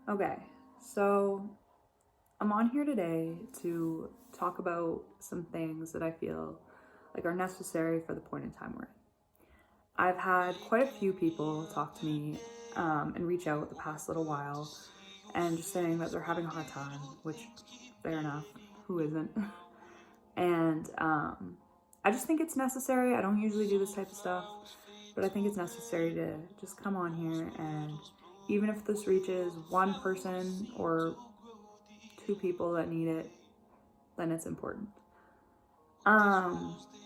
Okay, so I'm on here today to talk about some things that I feel like are necessary for the point in time we're in. I've had quite a few people talk to me and reach out the past little while and just saying that they're having a hard time, which, fair enough, who isn't? And I just think it's necessary. I don't usually do this type of stuff, but I think it's necessary to just come on here and even if this reaches one person or two people that need it, then it's important.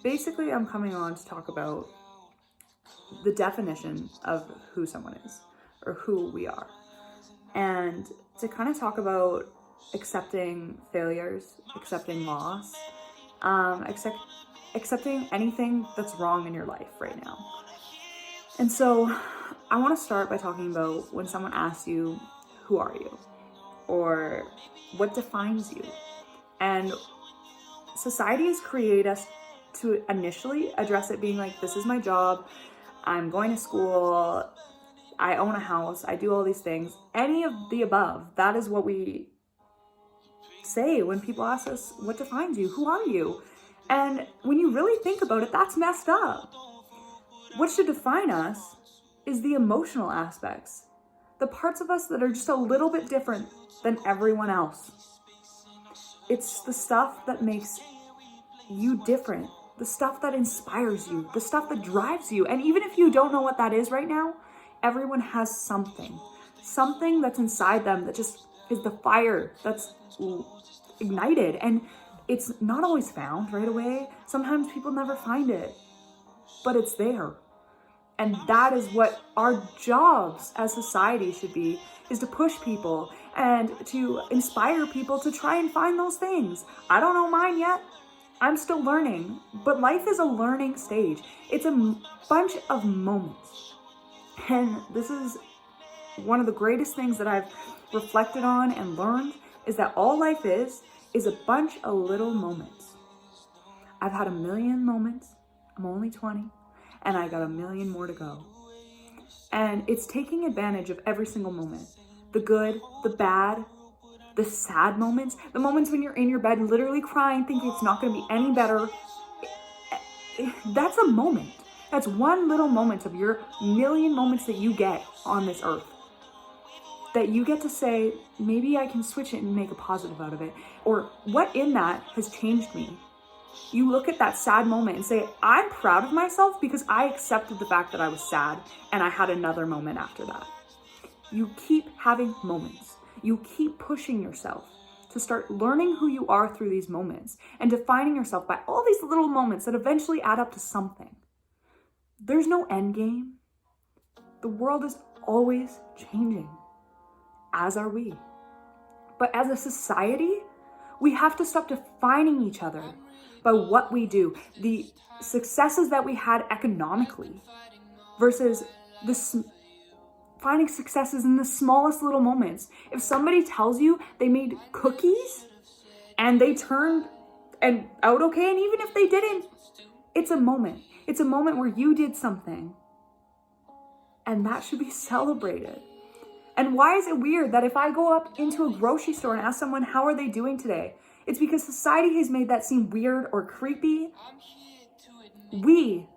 Basically, I'm coming on to talk about the definition of who someone is or who we are, and to kind of talk about accepting failures, accepting loss, accepting anything that's wrong in your life right now. And so I want to start by talking about when someone asks you, who are you? Or what defines you? And society has created us to initially address it being like, this is my job, I'm going to school, I own a house, I do all these things. Any of the above, that is what we say when people ask us, what defines you? Who are you? And when you really think about it, that's messed up. What should define us is the emotional aspects, the parts of us that are just a little bit different than everyone else. It's the stuff that makes you different, the stuff that inspires you, the stuff that drives you. And even if you don't know what that is right now, everyone has something that's inside them that just is the fire that's ignited. And it's not always found right away. Sometimes people never find it, but it's there. And that is what our jobs as society should be, is to push people and to inspire people to try and find those things. I don't know mine yet. I'm still learning, but life is a learning stage. It's a bunch of moments. And this is one of the greatest things that I've reflected on and learned, is that all life is a bunch of little moments. I've had a million moments. I'm only 20. And I got a million more to go. And it's taking advantage of every single moment. The good, the bad, the sad moments, the moments when you're in your bed literally crying, thinking it's not going to be any better. That's a moment. That's one little moment of your million moments that you get on this earth. That you get to say, maybe I can switch it and make a positive out of it. Or what in that has changed me? You look at that sad moment and say, I'm proud of myself because I accepted the fact that I was sad and I had another moment after that. You keep having moments. You keep pushing yourself to start learning who you are through these moments and defining yourself by all these little moments that eventually add up to something. There's no end game. The world is always changing, as are we. But as a society, we have to stop defining each other by what we do, the successes that we had economically versus finding successes in the smallest little moments. If somebody tells you they made cookies and they turned out okay, and even if they didn't, it's a moment. It's a moment where you did something, and that should be celebrated. And why is it weird that if I go up into a grocery store and ask someone, how are they doing today? It's because society has made that seem weird or creepy. We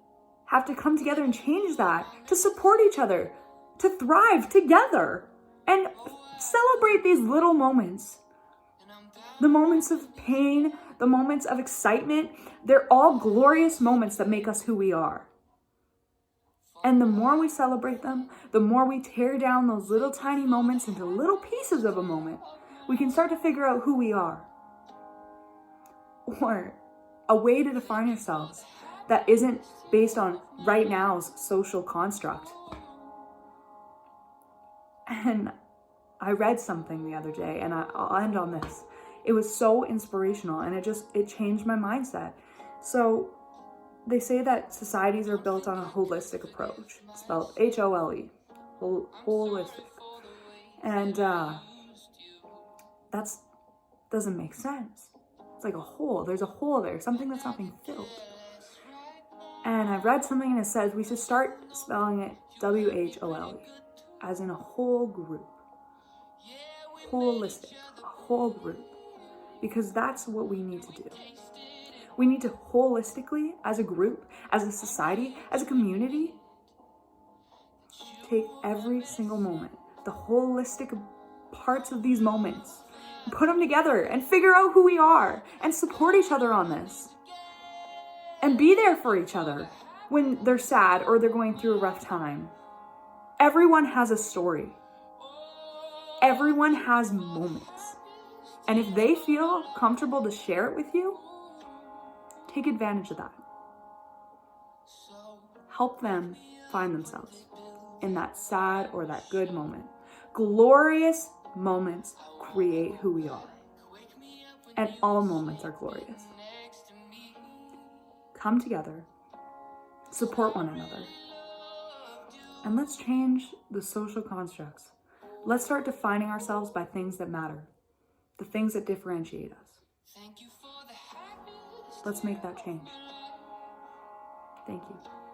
have to come together and change that, to support each other, to thrive together, and celebrate these little moments. The moments of pain, the moments of excitement, they're all glorious moments that make us who we are. And the more we celebrate them, the more we tear down those little tiny moments into little pieces of a moment, we can start to figure out who we are. Or a way to define ourselves that isn't based on right now's social construct. And I read something the other day, and I'll end on this. It was so inspirational, and it changed my mindset. So they say that societies are built on a holistic approach, spelled H-O-L-E, holistic. And that doesn't make sense. It's like a hole. There's a hole there, something that's not being filled. And I read something and it says we should start spelling it W-H-O-L-E, as in a whole group. holistic, a whole group, because that's what we need to do. We need to holistically, as a group, as a society, as a community, take every single moment, the holistic parts of these moments, and put them together and figure out who we are and support each other on this. And be there for each other when they're sad or they're going through a rough time. Everyone has a story. Everyone has moments. And if they feel comfortable to share it with you, take advantage of that. Help them find themselves in that sad or that good moment. Glorious moments create who we are. And all moments are glorious. Come together, support one another, and let's change the social constructs. Let's start defining ourselves by things that matter, the things that differentiate us. Let's make that change. Thank you.